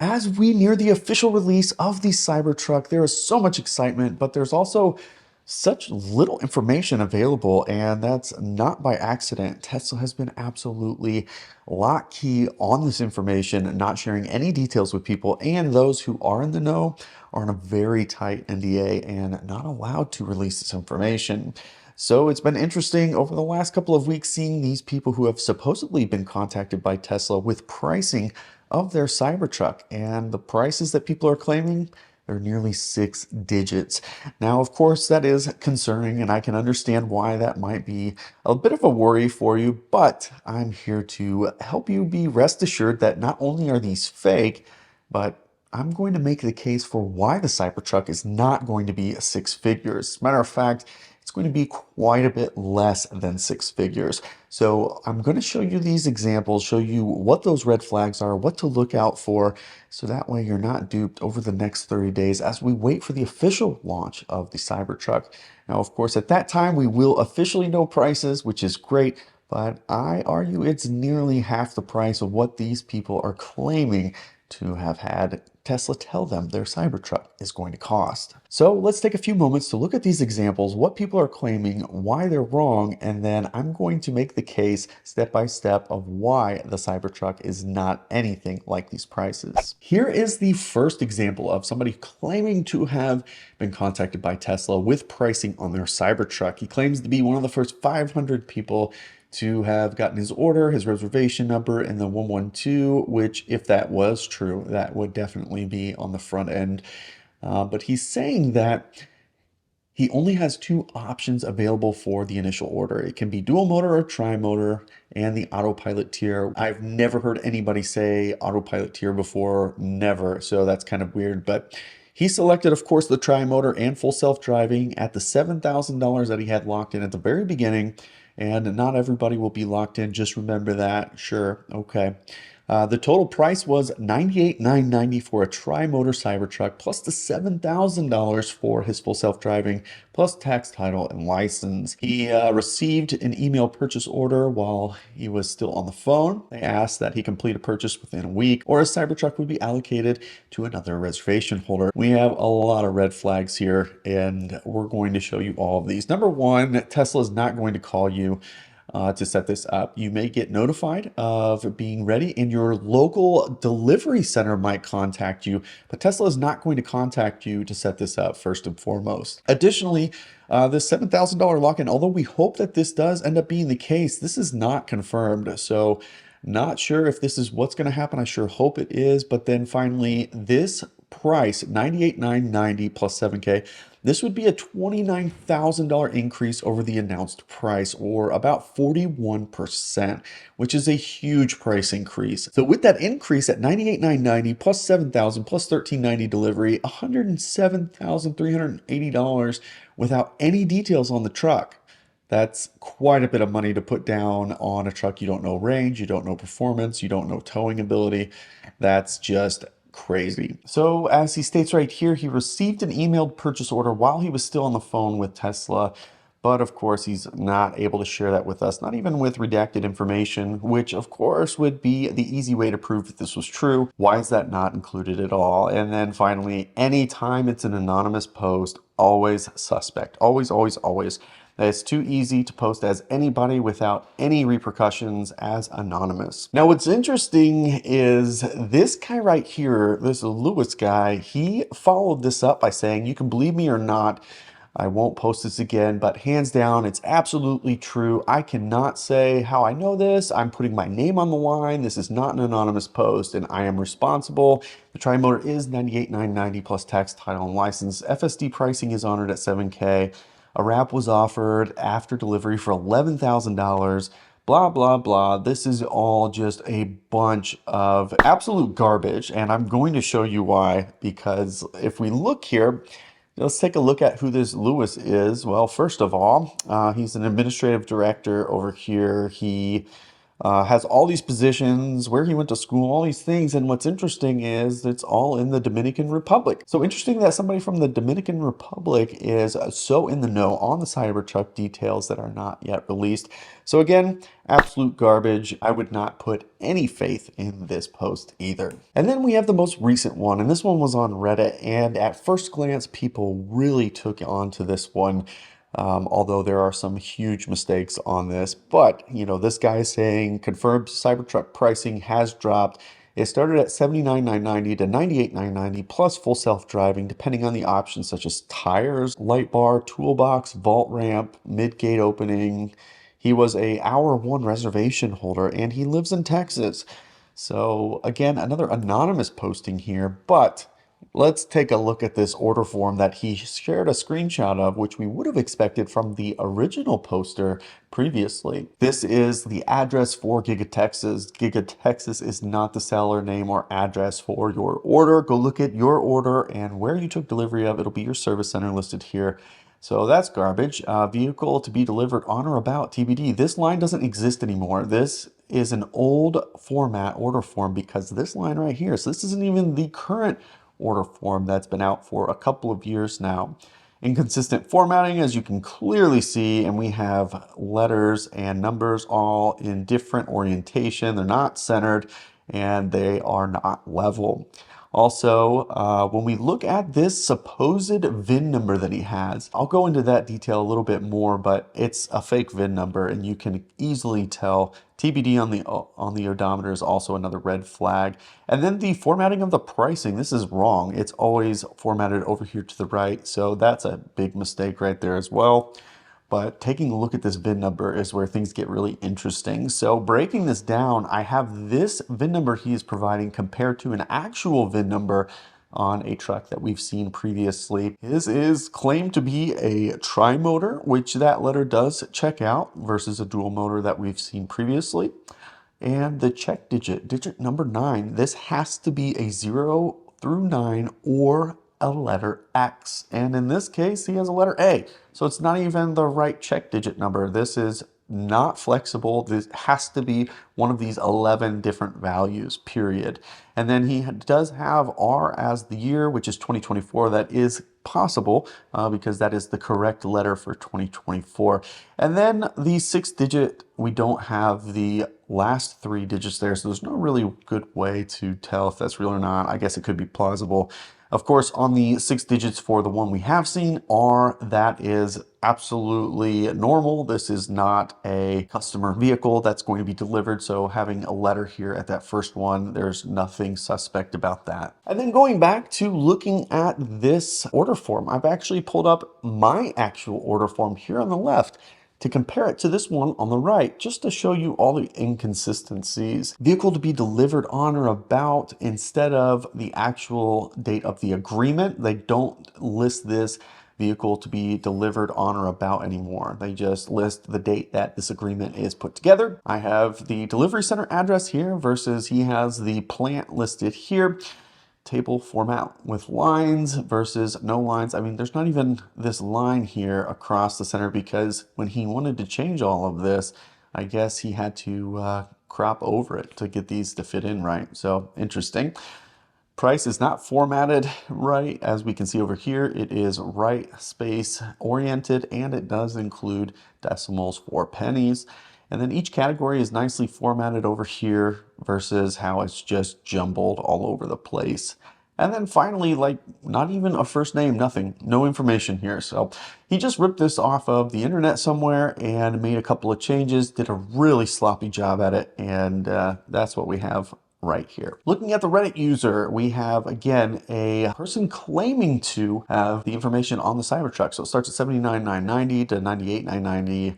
As we near the official release of the Cybertruck, there is so much excitement, but there's also such little information available, and that's not by accident. Tesla has been absolutely lock key on this information, not sharing any details with people, and those who are in the know are in a very tight NDA and not allowed to release this information. So it's been interesting over the last couple of weeks seeing these people who have supposedly been contacted by Tesla with pricing of their Cybertruck. And the prices that people are claiming, they're nearly 6 digits. Now, of course, that is concerning, and I can understand why that might be a bit of a worry for you, but I'm here to help you be rest assured that not only are these fake, but I'm going to make the case for why the Cybertruck is not going to be six figures. As a matter of fact, it's going to be quite a bit less than six figures. So I'm going to show you these examples, show you what those red flags are, what to look out for, so that way you're not duped over the next 30 days as we wait for the official launch of the Cybertruck. Now, of course, at that time, we will officially know prices, which is great, but I argue it's nearly half the price of what these people are claiming to have had Tesla tell them their Cybertruck is going to cost. So let's take a few moments to look at these examples, what people are claiming, why they're wrong, and then I'm going to make the case step by step of why the Cybertruck is not anything like these prices. Here is the first example of somebody claiming to have been contacted by Tesla with pricing on their Cybertruck. He claims to be one of the first 500 people to have gotten his order, his reservation number, and the 112, which, if that was true, that would definitely be on the front end. But he's saying that he only has two options available for the initial order. It can be dual motor or tri-motor and the autopilot tier. I've never heard anybody say autopilot tier before, never. So that's kind of weird, but he selected, of course, the tri-motor and full self-driving at the $7,000 that he had locked in at the very beginning. And not everybody will be locked in. Just remember that. Sure. Okay. The total price was $98,990 for a tri-motor Cybertruck, plus the $7,000 for his full self-driving, plus tax, title, and license. He received an email purchase order while he was still on the phone. They asked that he complete a purchase within a week, or his Cybertruck would be allocated to another reservation holder. We have a lot of red flags here, and we're going to show you all of these. Number one, Tesla is not going to call you to set this up. You may get notified of being ready, and your local delivery center might contact you, but Tesla is not going to contact you to set this up first and foremost. Additionally, the $7,000 lock-in, although we hope that this does end up being the case, this is not confirmed. So not sure if this is what's going to happen. I sure hope it is. But then finally, this price, $98,990 plus 7K, this would be a $29,000 increase over the announced price, or about 41%, which is a huge price increase. So with that increase at $98,990 plus 7,000 plus 1,390 delivery, $107,380 without any details on the truck. That's quite a bit of money to put down on a truck you don't know range, you don't know performance, you don't know towing ability. That's just crazy. So as he states right here, he received an emailed purchase order while he was still on the phone with Tesla. But of course, he's not able to share that with us, not even with redacted information, which of course would be the easy way to prove that this was true. Why is that not included at all? And then finally, anytime it's an anonymous post, always suspect. Always, always, always. It's too easy to post as anybody without any repercussions as anonymous. Now, what's interesting is this guy right here, this Lewis guy, he followed this up by saying, you can believe me or not, I won't post this again, but hands down, it's absolutely true. I cannot say how I know this. I'm putting my name on the line. This is not an anonymous post, and I am responsible. The tri-motor is $98,990 plus tax, title, and license. FSD pricing is honored at 7K. A wrap was offered after delivery for $11,000. Blah, blah, blah. This is all just a bunch of absolute garbage, and I'm going to show you why, because if we look here, let's take a look at who this Lewis is. Well, first of all, he's an administrative director over here. He has all these positions, where he went to school, all these things. And what's interesting is it's all in the Dominican Republic. So interesting that somebody from the Dominican Republic is so in the know on the Cybertruck details that are not yet released. So again, absolute garbage. I would not put any faith in this post either. And then we have the most recent one, and this one was on Reddit. And at first glance, people really took on to this one. Although there are some huge mistakes on this, but this guy is saying confirmed Cybertruck pricing has dropped. It started at $79,990 to $98,990 plus full self-driving, depending on the options such as tires, light bar, toolbox, vault ramp, mid-gate opening. He was a hour one reservation holder and he lives in Texas. So again, another anonymous posting here, but let's take a look at this order form that he shared a screenshot of, which we would have expected from the original poster previously. This is the address for Giga Texas. Giga Texas is not the seller name or address for your order. Go look at your order and where you took delivery of. It'll be your service center listed here. So that's garbage. Vehicle to be delivered on or about TBD. This line doesn't exist anymore. This is an old format order form because this line right here, so this isn't even the current order form that's been out for a couple of years now. Inconsistent formatting, as you can clearly see, and we have letters and numbers all in different orientation. They're not centered and they are not level. Also, when we look at this supposed VIN number that he has, I'll go into that detail a little bit more, but it's a fake VIN number and you can easily tell. TBD on the odometer is also another red flag. And then the formatting of the pricing, this is wrong. It's always formatted over here to the right. So that's a big mistake right there as well. But taking a look at this VIN number is where things get really interesting. So breaking this down, I have this VIN number he is providing compared to an actual VIN number on a truck that we've seen previously. His is claimed to be a tri-motor, which that letter does check out, versus a dual motor that we've seen previously. And the check digit number 9, this has to be a 0 through 9 or a letter X. And in this case, he has a letter A. So it's not even the right check digit number. This is not flexible. This has to be one of these 11 different values, period. And then he does have R as the year, which is 2024. That is possible because that is the correct letter for 2024. And then the 6th digit, we don't have the last 3 digits there. So there's no really good way to tell if that's real or not. I guess it could be plausible. Of course, on the 6 digits for the one we have seen, R, that is absolutely normal. This is not a customer vehicle that's going to be delivered. So having a letter here at that first one, there's nothing suspect about that. And then going back to looking at this order form, I've actually pulled up my actual order form here on the left to compare it to this one on the right, just to show you all the inconsistencies. Vehicle to be delivered on or about instead of the actual date of the agreement. They don't list this vehicle to be delivered on or about anymore. They just list the date that this agreement is put together. I have the delivery center address here versus he has the plant listed here. Table format with lines versus no lines. I mean, there's not even this line here across the center because when he wanted to change all of this, I guess he had to crop over it to get these to fit in right. So interesting. Price is not formatted right. As we can see over here, it is right space oriented and it does include decimals for pennies. And then each category is nicely formatted over here versus how it's just jumbled all over the place. And then finally, like not even a first name, nothing, no information here. So he just ripped this off of the internet somewhere and made a couple of changes, did a really sloppy job at it. And that's what we have right here. Looking at the Reddit user, we have again a person claiming to have the information on the Cybertruck. So it starts at $79,990 to $98,990.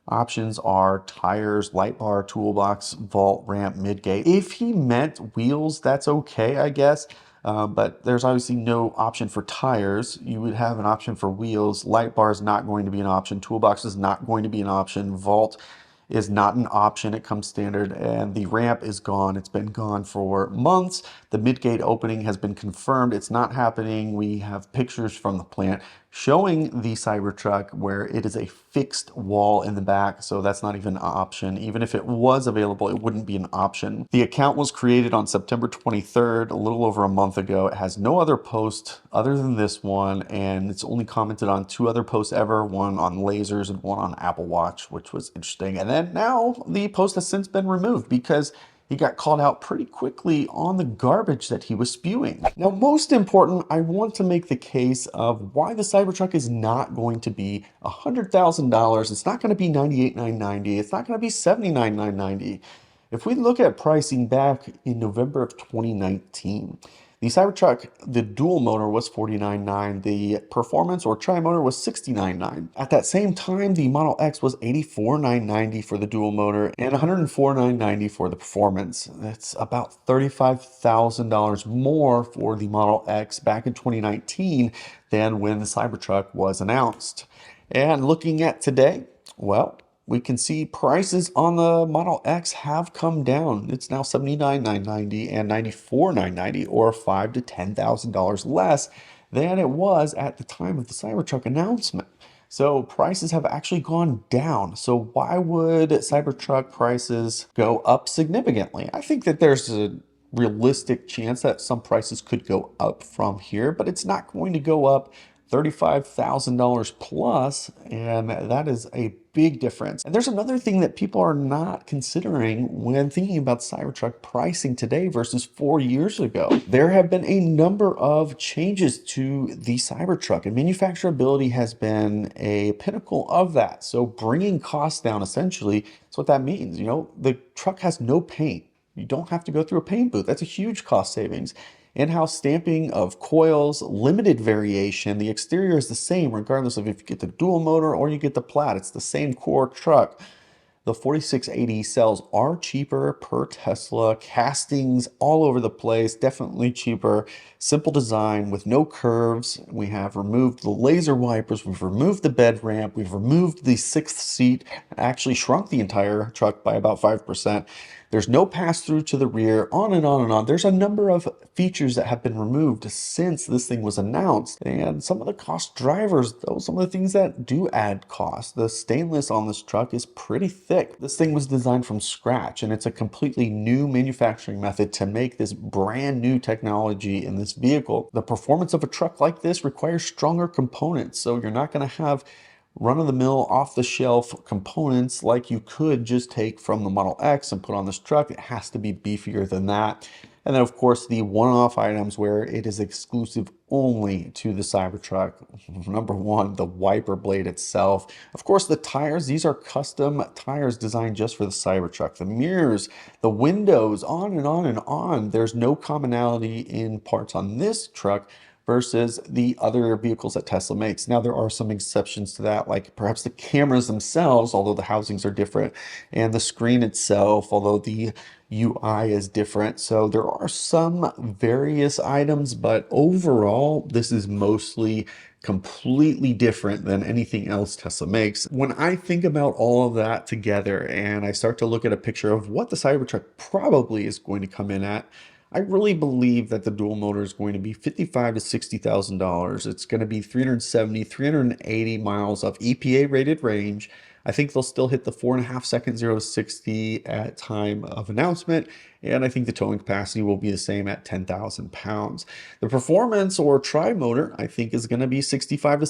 Options are tires, light bar, toolbox, vault, ramp, midgate. If he meant wheels, that's okay, I guess. But there's obviously no option for tires. You would have an option for wheels. Light bar is not going to be an option. Toolbox is not going to be an option. Vault is not an option. It comes standard. And the ramp is gone. It's been gone for months. The midgate opening has been confirmed. It's not happening. We have pictures from the plant showing the Cybertruck where it is a fixed wall in the back, so that's not even an option. Even if it was available, it wouldn't be an option. The account was created on September 23rd, a little over a month ago. It has no other post other than this one, and it's only commented on 2 other posts ever, one on lasers and one on Apple Watch, which was interesting. And then now the post has since been removed because he got called out pretty quickly on the garbage that he was spewing. Now, most important, I want to make the case of why the Cybertruck is not going to be $100,000. It's not going to be $98,990. It's not going to be $79,990. If we look at pricing back in November of 2019, the Cybertruck, the dual motor was $49,900. The performance or tri-motor was $69,900. At that same time, the Model X was $84,990 for the dual motor and $104,990 for the performance. That's about $35,000 more for the Model X back in 2019 than when the Cybertruck was announced. And looking at today, well, we can see prices on the Model X have come down. It's now $79,990 and $94,990, or $5,000 to $10,000 less than it was at the time of the Cybertruck announcement. So prices have actually gone down. So why would Cybertruck prices go up significantly? I think that there's a realistic chance that some prices could go up from here, but it's not going to go up $35,000 plus, and that is a big difference. And there's another thing that people are not considering when thinking about Cybertruck pricing today versus 4 years ago. There have been a number of changes to the Cybertruck, and manufacturability has been a pinnacle of that. So bringing costs down, essentially, that's what that means. The truck has no paint. You don't have to go through a paint booth. That's a huge cost savings. In-house stamping of coils, limited variation. The exterior is the same regardless of if you get the dual motor or you get the plat. It's the same core truck. The 4680 cells are cheaper per Tesla. Castings all over the place, definitely cheaper. Simple design with no curves. We have removed the laser wipers. We've removed the bed ramp. We've removed the 6th seat. Actually shrunk the entire truck by about 5%. There's no pass-through to the rear, on and on and on. There's a number of features that have been removed since this thing was announced. And some of the cost drivers, though, some of the things that do add cost. The stainless on this truck is pretty thick. This thing was designed from scratch, and it's a completely new manufacturing method to make this brand new technology in this vehicle. The performance of a truck like this requires stronger components, so you're not going to have run-of-the-mill, off-the-shelf components like you could just take from the Model X and put on this truck. It has to be beefier than that. And then, of course, the one-off items where it is exclusive only to the Cybertruck. Number one, the wiper blade itself. Of course, the tires. These are custom tires designed just for the Cybertruck. The mirrors, the windows, on and on and on. There's no commonality in parts on this truck versus the other vehicles that Tesla makes. Now, there are some exceptions to that, like perhaps the cameras themselves, although the housings are different, and the screen itself, although the UI is different. So there are some various items, but overall, this is mostly completely different than anything else Tesla makes. When I think about all of that together and I start to look at a picture of what the Cybertruck probably is going to come in at, I really believe that the dual motor is going to be $55,000 to $60,000. It's going to be 370, 380 miles of EPA rated range. I think they'll still hit the 4.5 second 0 to 60 at time of announcement. And I think the towing capacity will be the same at 10,000 pounds. The performance or tri-motor, I think, is going to be $65,000 to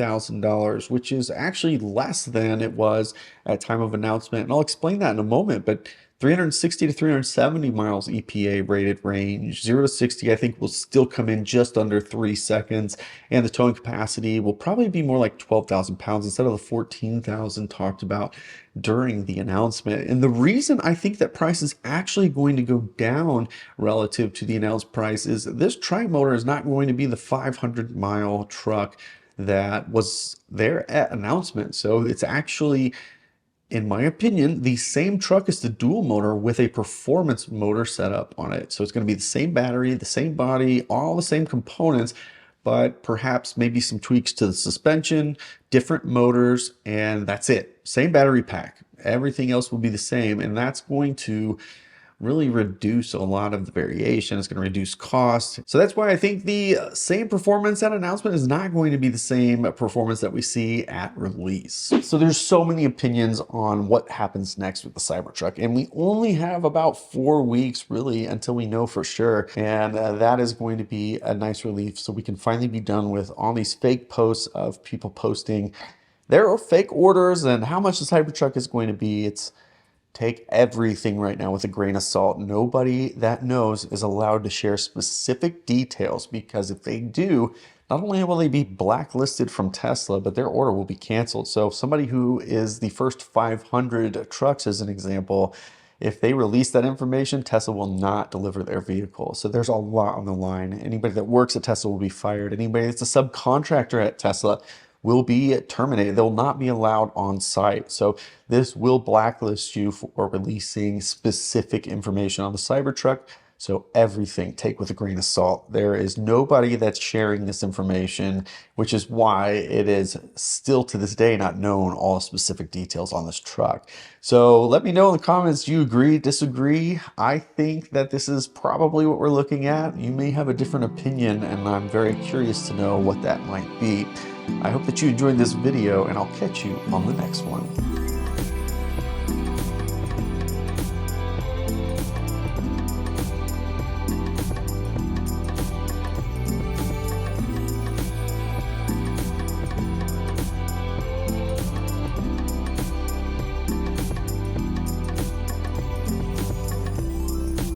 $70,000, which is actually less than it was at time of announcement. And I'll explain that in a moment, but 360 to 370 miles EPA rated range. 0 to 60, I think, will still come in just under 3 seconds. And the towing capacity will probably be more like 12,000 pounds instead of the 14,000 talked about during the announcement. And the reason I think that price is actually going to go down relative to the announced price is this tri-motor is not going to be the 500-mile truck that was there at announcement. So it's actually, in my opinion, the same truck as the dual motor with a performance motor setup on it. So it's going to be the same battery, the same body, all the same components, but perhaps maybe some tweaks to the suspension, different motors, and that's it. Same battery pack. Everything else will be the same, and that's going to really reduce a lot of the variation. It's going to reduce cost. So that's why I think the same performance at announcement is not going to be the same performance that we see at release. So there's so many opinions on what happens next with the Cybertruck, and we only have about 4 weeks really until we know for sure. And that is going to be a nice relief, so we can finally be done with all these fake posts of people posting their fake orders and how much the Cybertruck is going to be. It's Take everything right now with a grain of salt. Nobody that knows is allowed to share specific details, because if they do, not only will they be blacklisted from Tesla, but their order will be canceled. So if somebody who is the first 500 trucks, as an example, if they release that information, Tesla will not deliver their vehicle. So there's a lot on the line. Anybody that works at Tesla will be fired. Anybody that's a subcontractor at Tesla will be terminated. They will not be allowed on site. So this will blacklist you for releasing specific information on the Cybertruck. So everything take with a grain of salt. There is nobody that's sharing this information, which is why it is still to this day not known all specific details on this truck. So let me know in the comments, do you agree, disagree? I think that this is probably what we're looking at. You may have a different opinion, and I'm very curious to know what that might be. I hope that you enjoyed this video, and I'll catch you on the next one.